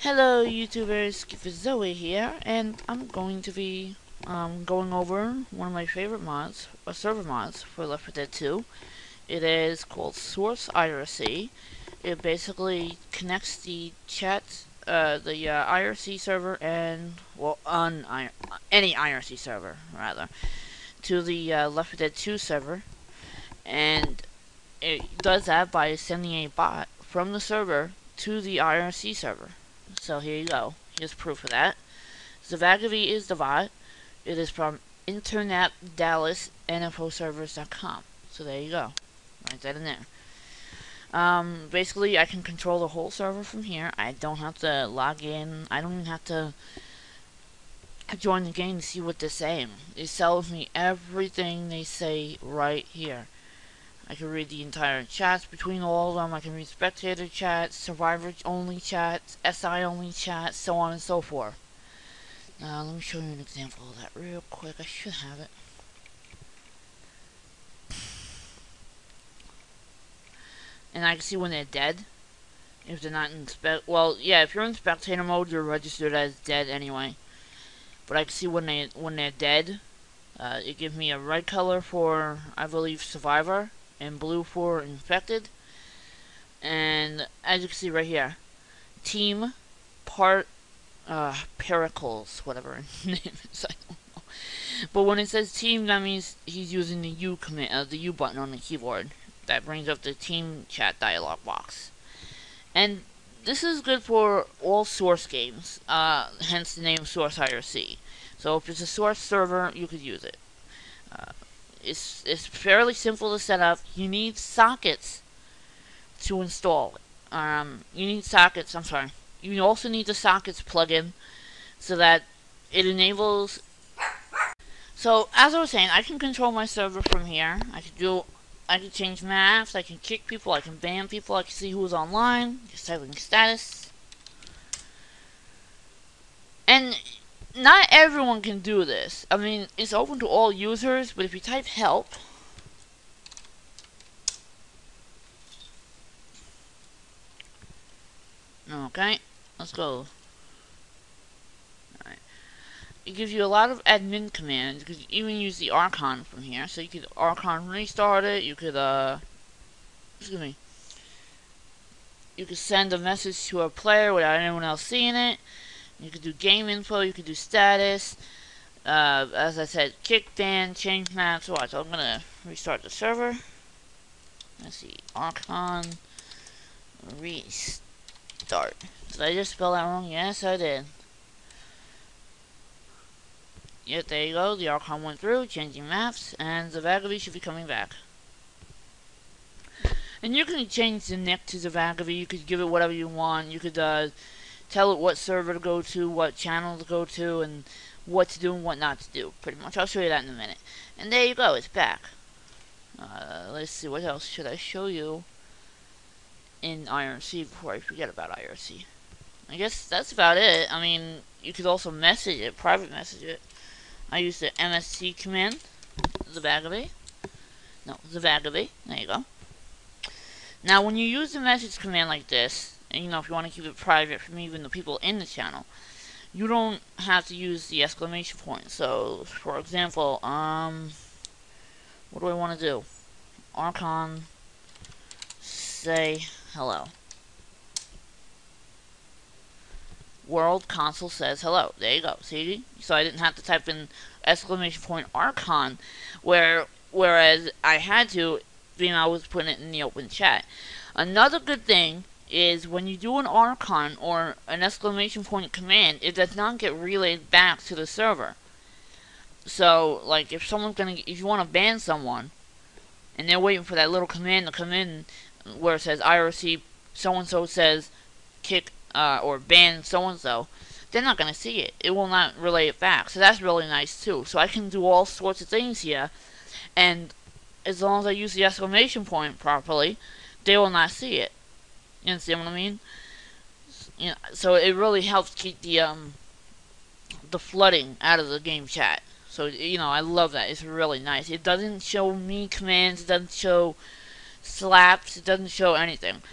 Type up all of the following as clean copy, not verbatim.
Hello YouTubers, Zoe here, and I'm going to be going over one of my favorite mods, server mods for Left 4 Dead 2. It is called SourceIRC. It basically connects the IRC server and, well, any IRC server, rather, to the Left 4 Dead 2 server, and it does that by sending a bot from the server to the IRC server. So here you go. Here's proof of that. ZaBaGaBe is the bot. It is from internetdallasnfoservers.com. So there you go. Write that in there. Basically, I can control the whole server from here. I don't have to log in. I don't even have to join the game to see what they're saying. It tells me everything they say right here. I can read the entire chats between all of them. I can read spectator chats, survivor only chats, SI only chats, so on and so forth. Now let me show you an example of that real quick. I should have it. And I can see when they're dead. If they're not in well, yeah, if you're in spectator mode, you're registered as dead anyway. But I can see when they're dead. It gives me a red color for, I believe, survivor, and blue for infected. And as you can see right here, team Pericles, whatever his name is, I don't know. But when it says team, that means he's using the U command, the U button on the keyboard. That brings up the team chat dialog box. And this is good for all Source games, hence the name SourceIRC. So if it's a Source server, you could use it. It's fairly simple to set up. You need sockets to install it. You need sockets, I'm sorry. You also need the sockets plugin so that it enables. So as I was saying, I can control my server from here. I can change maps, I can kick people, I can ban people, I can see who's online, just typing status. And not everyone can do this. I mean, it's open to all users, but if you type help, okay, let's go. Alright. It gives you a lot of admin commands. You could even use the Archon from here. So you could Archon restart it, you could excuse me. You could send a message to a player without anyone else seeing it. You could do game info, you could do status, as I said, kick, ban, change maps. Watch, so I'm gonna restart the server. Let's see, Archon restart. Did I just spell that wrong? Yes, I did. Yep, there you go, the Archon went through, changing maps, and ZaBaGaBe should be coming back. And you can change the nick to ZaBaGaBe, you could give it whatever you want, you could, tell it what server to go to, what channel to go to, and what to do and what not to do, pretty much. I'll show you that in a minute. And there you go, it's back. Let's see, what else should I show you in IRC before I forget about IRC? I guess that's about it. I mean, you could also message it, private message it. I use the MSC command, ZaBaGaBe. No, ZaBaGaBe, there you go. Now, when you use the message command like this, and you know, if you want to keep it private from even the people in the channel, you don't have to use the exclamation point. So, for example, what do I want to do? Archon, say hello. World console says hello. There you go. See? So I didn't have to type in exclamation point Archon, whereas I had to, being I was putting it in the open chat. Another good thing is when you do an Archon or an exclamation point command, it does not get relayed back to the server. So, like, if you want to ban someone, and they're waiting for that little command to come in where it says IRC so-and-so says kick or ban so-and-so, they're not going to see it. It will not relay it back. So that's really nice too. So I can do all sorts of things here, and as long as I use the exclamation point properly, they will not see it. You understand what I mean? You know, so it really helps keep the flooding out of the game chat. So, you know, I love that. It's really nice. It doesn't show me commands. It doesn't show slaps. It doesn't show anything.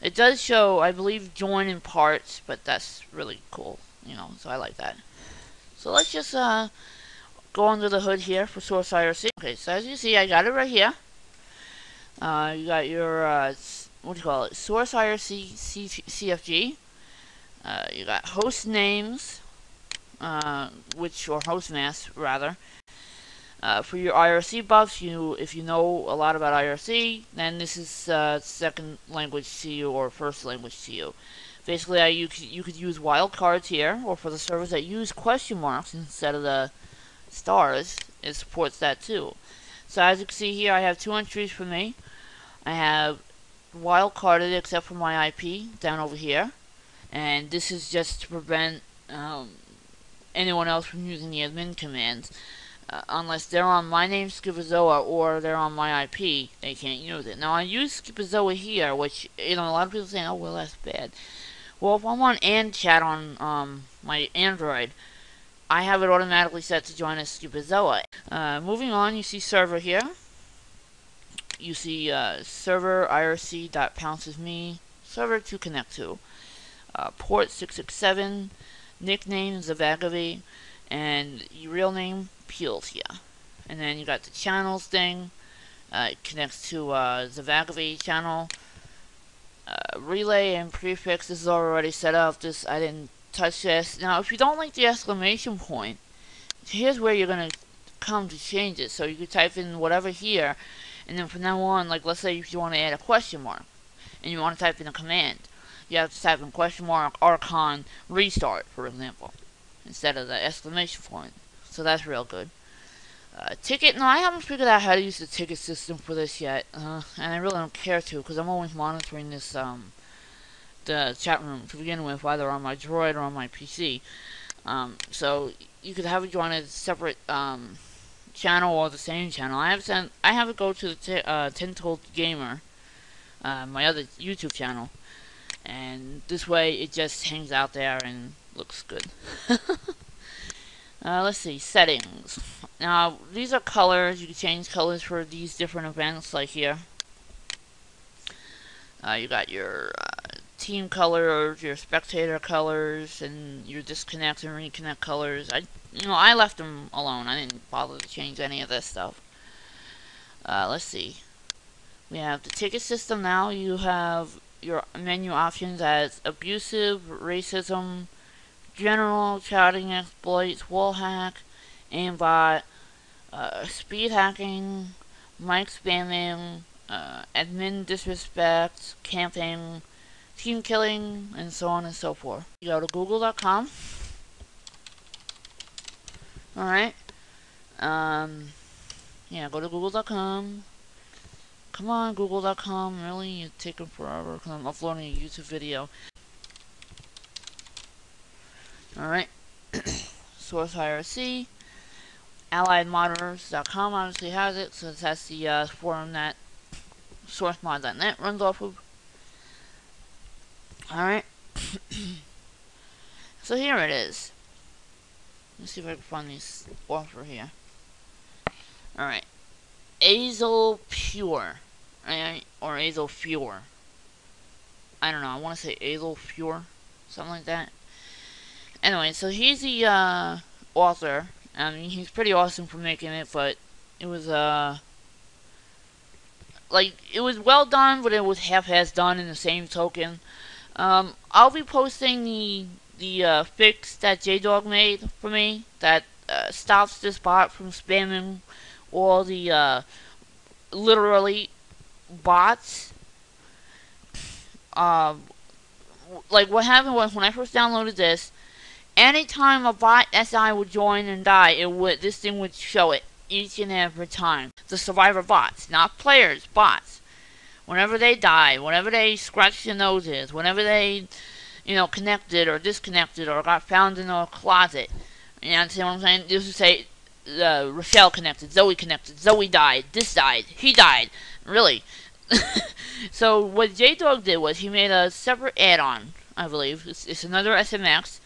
It does show, I believe, join in parts, but that's really cool, you know, so I like that. So let's just go under the hood here for SourceIRC. Okay, so as you see, I got it right here. You got your, what do you call it, SourceIRC CFG. You got host names, or host masks, rather. For your IRC buffs, if you know a lot about IRC, then this is second language to you or first language to you. Basically, you could use wildcards here, or for the servers that use question marks instead of the stars, it supports that too. So as you can see here, I have 2 entries for me. I have wildcarded except for my IP down over here, and this is just to prevent anyone else from using the admin commands. Unless they're on my name, Skipazoa, or they're on my IP, they can't use it. Now, I use Skipazoa here, which, you know, a lot of people say, oh, well, that's bad. Well, if I'm on AndChat on my Android, I have it automatically set to join as Skipazoa. Moving on, you see server here. You see server irc.pounce.me, server to connect to. Port 667, nickname ZaBaGaBe, and your real name Peels here. And then you got the channels thing. It connects to ZaBaGaBe channel. Relay and prefix, this is already set up. This, I didn't touch this. Now, if you don't like the exclamation point, here's where you're going to come to change it. So you could type in whatever here, and then from now on, like let's say if you want to add a question mark, and you want to type in a command, you have to type in question mark archon restart, for example, instead of the exclamation point. So that's real good. Ticket, no, I haven't figured out how to use the ticket system for this yet, and I really don't care to, because I'm always monitoring this, the chat room to begin with, either on my Droid or on my PC. So you could have it join a separate channel or the same channel. I have it go to the Tintold Gamer, my other YouTube channel, and this way it just hangs out there and looks good. Let's see, settings. Now, these are colors. You can change colors for these different events, like here. You got your team colors, your spectator colors, and your disconnect and reconnect colors. I left them alone. I didn't bother to change any of this stuff. Let's see. We have the ticket system now. You have your menu options as abusive, racism, general, chatting exploits, wall hack, aimbot, speed hacking, mic spamming, admin disrespect, camping, team killing, and so on and so forth. You go to google.com. Alright. Yeah, go to google.com. Come on, google.com. Really? You're taking forever because I'm uploading a YouTube video. Alright. SourceIRC. AlliedModerners.com obviously has it, so that's the forum that SourceMod.net runs off of. Alright. So here it is. Let's see if I can find these offer here. Alright. Azel Pure. Or Azel Pure. I don't know, I want to say Azel Pure. Something like that. Anyway, so he's the author. I mean, he's pretty awesome for making it, but it was like, it was well done, but it was half-ass done in the same token. I'll be posting the fix that JDog made for me that stops this bot from spamming all the literally bots. Like what happened was when I first downloaded this, anytime a bot SI would join and die, this thing would show it each and every time. The survivor bots, not players, bots. Whenever they die, whenever they scratched their noses, whenever they, connected or disconnected or got found in a closet. You understand what I'm saying? This would say, Rochelle connected, Zoe died, this died, he died. Really. So what JDog did was he made a separate add-on, I believe. It's another SMX,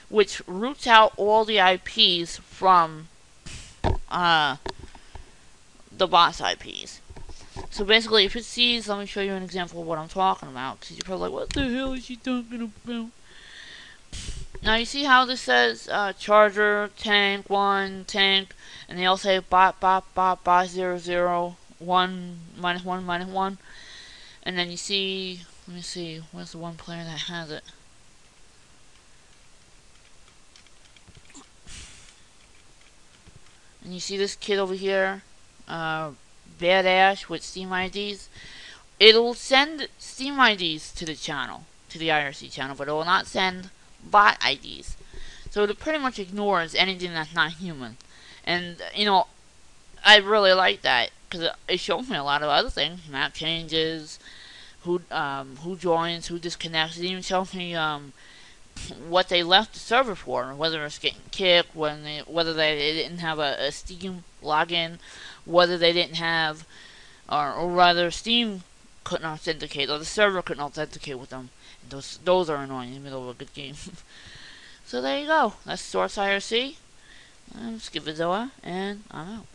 which roots out all the IPs from the boss IPs. So basically, if it sees, let me show you an example of what I'm talking about, because you're probably like, what the hell is she talking about? Now you see how this says charger, tank, 1, tank, and they all say bot, 0, 0, 1, -1, -1. And then you see, let me see, where's the one player that has it? And you see this kid over here, Badash with Steam IDs. It'll send Steam IDs to the channel, to the IRC channel, but it will not send bot IDs. So it pretty much ignores anything that's not human. And, you know, I really like that, because it shows me a lot of other things. Map changes, who joins, who disconnects. It even shows me what they left the server for, whether it's getting kicked, whether they didn't have a Steam login, whether they didn't have, or rather Steam couldn't authenticate, or the server couldn't authenticate with them. And those are annoying in the middle of a good game. So there you go. That's SourceIRC. I'm ZaBaGaBe, and I'm out.